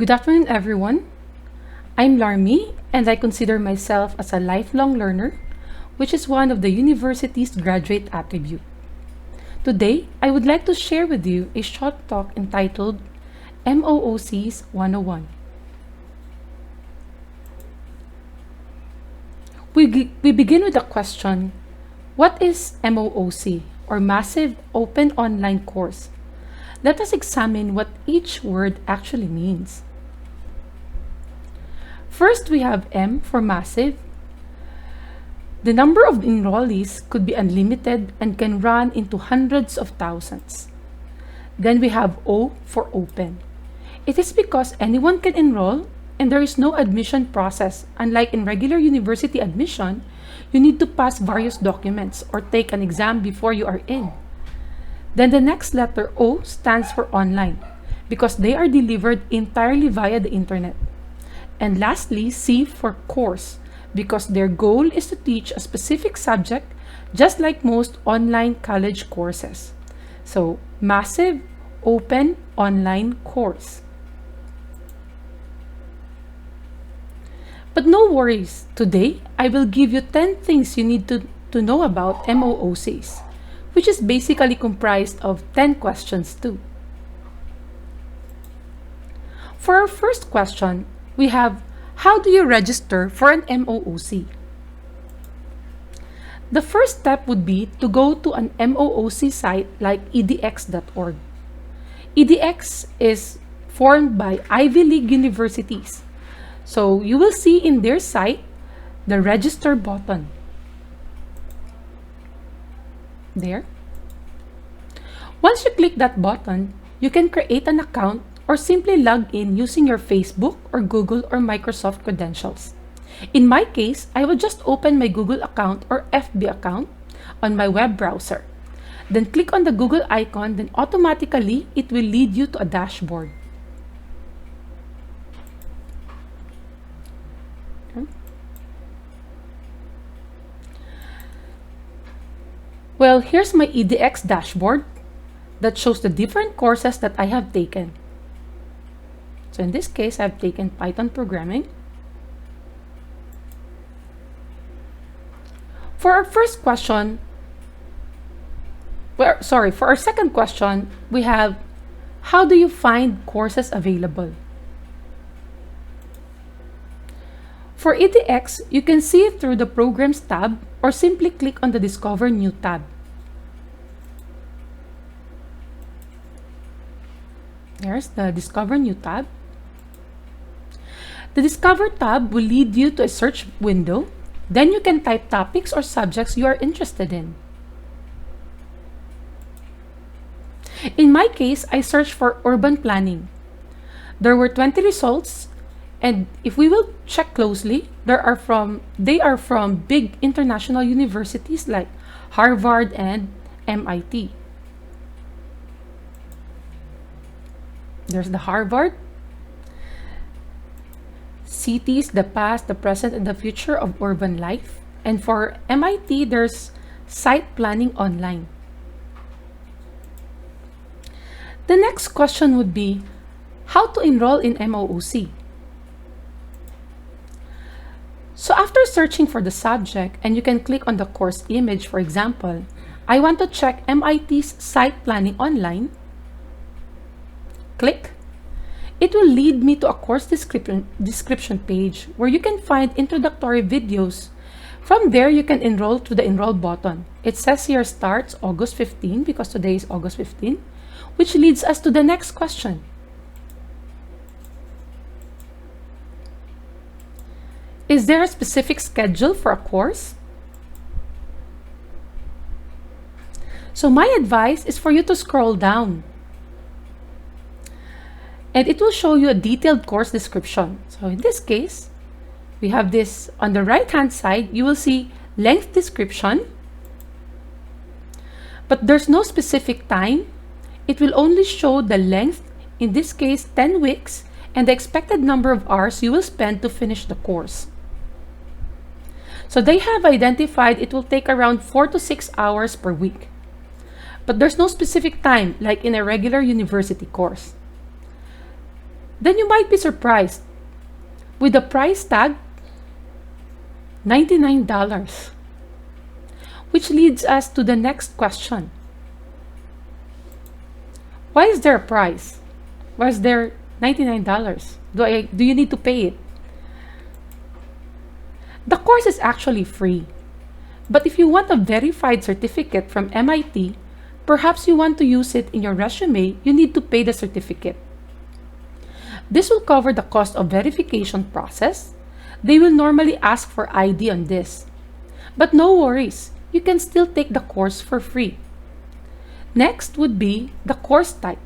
Good afternoon, everyone. I'm LARMIE, and I consider myself as a lifelong learner, which is one of the university's graduate attribute. Today, I would like to share with you a short talk entitled MOOCs 101. We begin with the question, what is MOOC, or Massive Open Online Course? Let us examine what each word actually means. First, we have M for massive. The number of enrollees could be unlimited and can run into hundreds of thousands. Then we have O for open. It is because anyone can enroll and there is no admission process. Unlike in regular university admission, you need to pass various documents or take an exam before you are in. Then the next letter O stands for online because they are delivered entirely via the internet. And lastly, C for course because their goal is to teach a specific subject just like most online college courses. So, massive open online course. But no worries, today I will give you 10 things you need to know about MOOCs, which is basically comprised of 10 questions too. For our first question, we have, how do you register for an MOOC? The first step would be to go to an MOOC site like edx.org. edx is formed by Ivy League universities. So you will see in their site the register button. There. Once you click that button, you can create an account or simply log in using your Facebook or Google or Microsoft credentials. In my case, I will just open my Google account or FB account on my web browser. Then click on the Google icon, then automatically it will lead you to a dashboard. Well, here's my edx dashboard that shows the different courses that I have taken. So in this case, I've taken Python programming. For our first question, for our second question, we have, how do you find courses available? For edx, you can see it through the Programs tab or simply click on the Discover New tab. There's the Discover New tab. The Discover tab will lead you to a search window. Then you can type topics or subjects you are interested in. In my case, I searched for urban planning. There were 20 results, and if we will check closely, they are from big international universities like Harvard and MIT. There's the Harvard. Cities, the past, the present, and the future of urban life. And for MIT, there's Site Planning Online. The next question would be, how to enroll in MOOC? So after searching for the subject, and you can click on the course image, for example, I want to check MIT's Site Planning Online. Click. It will lead me to a course description page where you can find introductory videos. From there, you can enroll through the Enroll button. It says here starts August 15 because today is August 15, which leads us to the next question. Is there a specific schedule for a course? So my advice is for you to scroll down. And it will show you a detailed course description. So in this case, we have this on the right hand side, you will see length description, but there's no specific time. It will only show the length, in this case 10 weeks, and the expected number of hours you will spend to finish the course. So they have identified it will take around 4 to 6 hours per week. But there's no specific time like in a regular university course. then you might be surprised with the price tag $99. Which leads us to the next question. Why is there a price? Why is there $99? Do you need to pay it? The course is actually free. But if you want a verified certificate from MIT, perhaps you want to use it in your resume, you need to pay the certificate. This will cover the cost of verification process. They will normally ask for ID on this. But no worries, you can still take the course for free. Next would be the course type.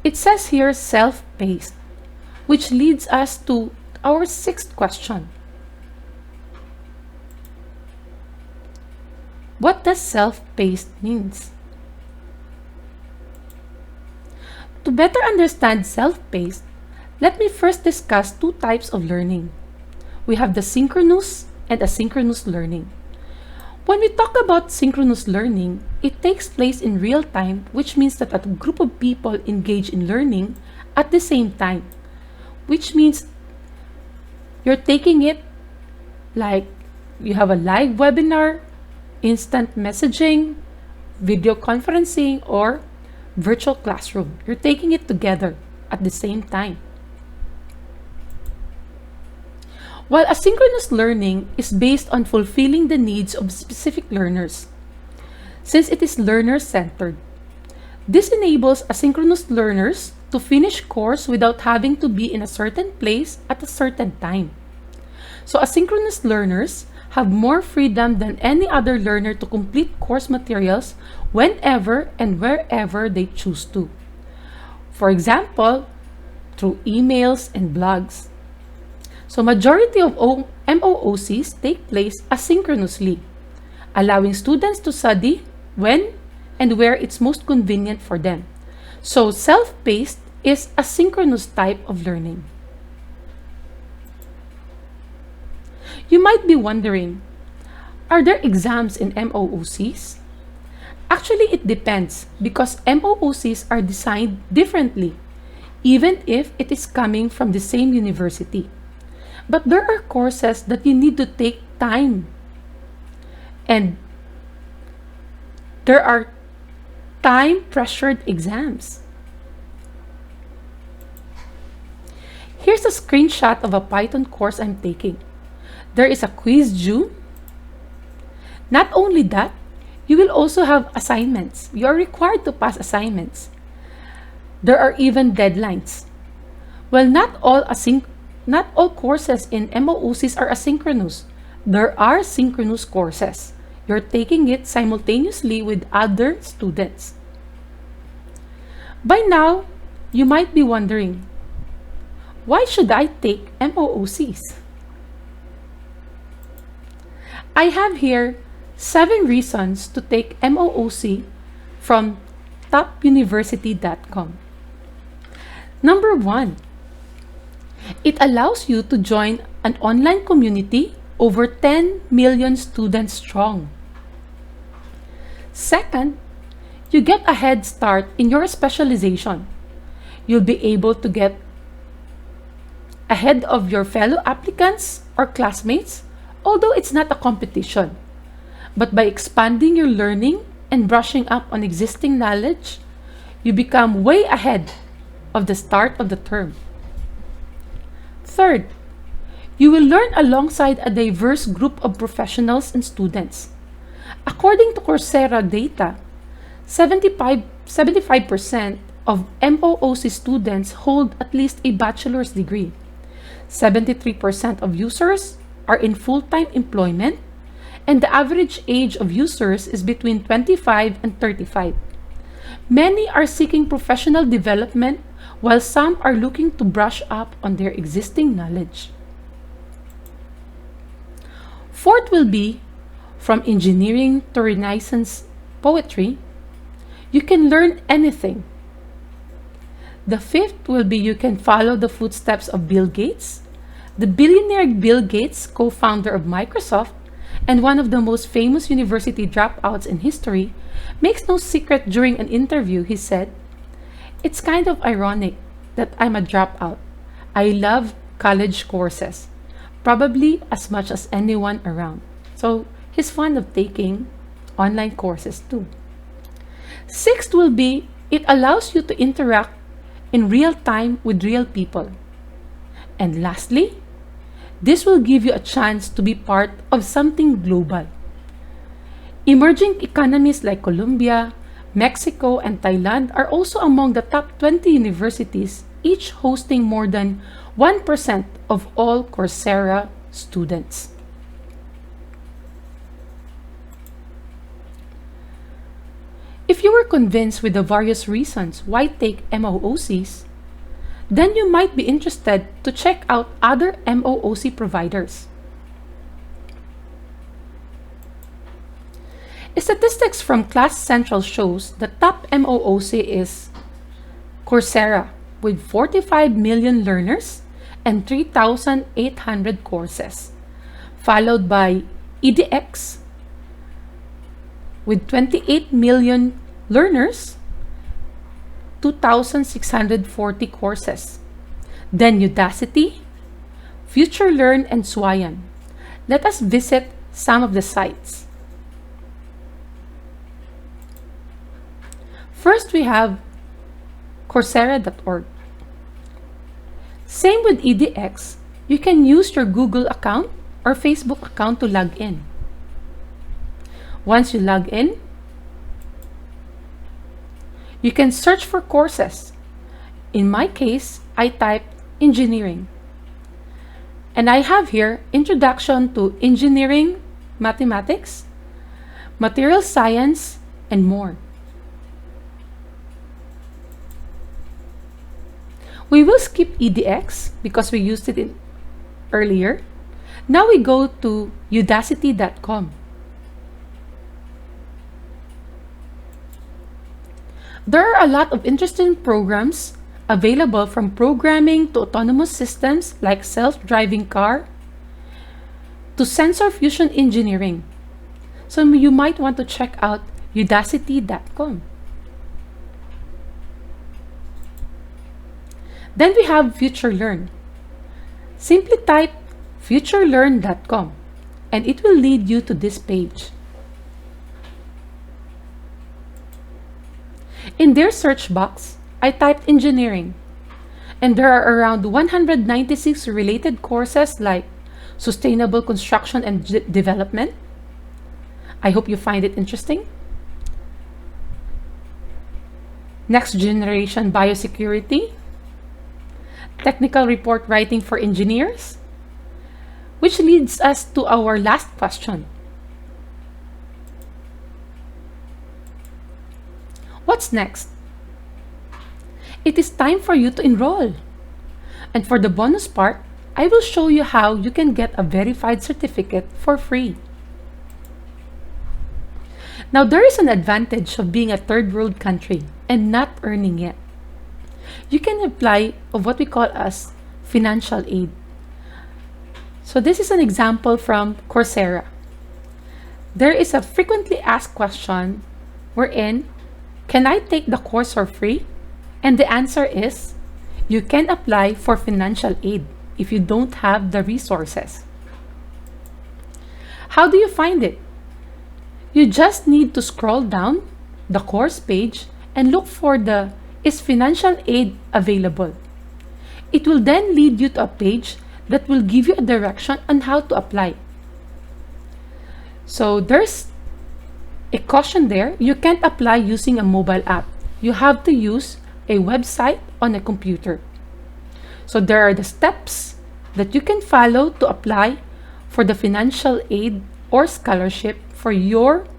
It says here self-paced, which leads us to our sixth question. What does self-paced means? To better understand self-paced, let me first discuss two types of learning. We have the synchronous and asynchronous learning. When we talk about synchronous learning, it takes place in real time, which means that a group of people engage in learning at the same time, which means you're taking it like you have a live webinar, instant messaging, video conferencing, or virtual classroom. You're taking it together at the same time. While asynchronous learning is based on fulfilling the needs of specific learners, since it is learner-centered. This enables asynchronous learners to finish course without having to be in a certain place at a certain time. So asynchronous learners have more freedom than any other learner to complete course materials whenever and wherever they choose to. For example, through emails and blogs. So majority of MOOCs take place asynchronously, allowing students to study when and where it's most convenient for them. So self-paced is a synchronous type of learning. You might be wondering, are there exams in MOOCs? Actually, it depends because MOOCs are designed differently, even if it is coming from the same university. But there are courses that you need to take time, and there are time-pressured exams. Here's a screenshot of a Python course I'm taking. There is a quiz due. Not only that, you will also have assignments. You are required to pass assignments. There are even deadlines. Well, not all courses in MOOCs are asynchronous. There are synchronous courses. You're taking it simultaneously with other students. By now, you might be wondering, why should I take MOOCs? I have here 7 reasons to take MOOC from topuniversity.com. Number 1, it allows you to join an online community over 10 million students strong. Second, you get a head start in your specialization. You'll be able to get ahead of your fellow applicants or classmates, although it's not a competition. But by expanding your learning and brushing up on existing knowledge, you become way ahead of the start of the term. Third, you will learn alongside a diverse group of professionals and students. According to Coursera data, 75% of MOOC students hold at least a bachelor's degree. 73% of users are in full-time employment, and the average age of users is between 25 and 35. Many are seeking professional development, while some are looking to brush up on their existing knowledge. Fourth will be, from engineering to Renaissance poetry, you can learn anything. The fifth will be you can follow the footsteps of Bill Gates. The billionaire Bill Gates, co-founder of Microsoft and one of the most famous university dropouts in history, makes no secret during an interview. He said, It's kind of ironic that I'm a dropout. I love college courses, probably as much as anyone around. So he's fond of taking online courses too. Sixth will be it allows you to interact in real time with real people. And lastly, this will give you a chance to be part of something global. Emerging economies like Colombia, Mexico, and Thailand are also among the top 20 universities, each hosting more than 1% of all Coursera students. If you were convinced with the various reasons why take MOOCs, then you might be interested to check out other MOOC providers. Statistics from CEssential shows the top MOOC is Coursera with 45 million learners and 3,800 courses, followed by EDX with 28 million learners, 2,640 courses. Then Udacity, FutureLearn, and Swayan. Let us visit some of the sites. First, we have Coursera.org. Same with EDX, you can use your Google account or Facebook account to log in. Once you log in, you can search for courses. In my case, I typed engineering. And I have here Introduction to Engineering, Mathematics, Material Science, and more. We will skip EDX because we used it earlier. Now we go to Udacity.com. There are a lot of interesting programs available, from programming to autonomous systems like self-driving car to sensor fusion engineering. So you might want to check out Udacity.com. Then we have FutureLearn. Simply type futurelearn.com and it will lead you to this page. In their search box, I typed engineering, and there are around 196 related courses like sustainable construction and development. I hope you find it interesting. Next generation biosecurity, technical report writing for engineers, which leads us to our last question. What's next? It is time for you to enroll. And for the bonus part, I will show you how you can get a verified certificate for free. Now, there is an advantage of being a third world country and not earning yet. You can apply of what we call as financial aid. So this is an example from Coursera. There is a frequently asked question wherein, can I take the course for free? And the answer is, you can apply for financial aid if you don't have the resources. How do you find it? You just need to scroll down the course page and look for the "Is financial aid available?" It will then lead you to a page that will give you a direction on how to apply. So there's a caution there. You can't apply using a mobile app. You have to use a website on a computer. So there are the steps that you can follow to apply for the financial aid or scholarship for your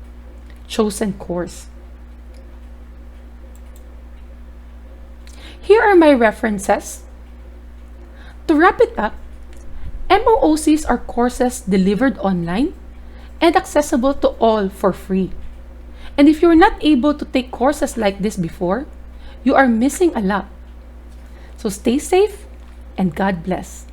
chosen course. Here are my references. To wrap it up, MOOCs are courses delivered online and accessible to all for free. And if you're not able to take courses like this before, you are missing a lot. So stay safe and God bless.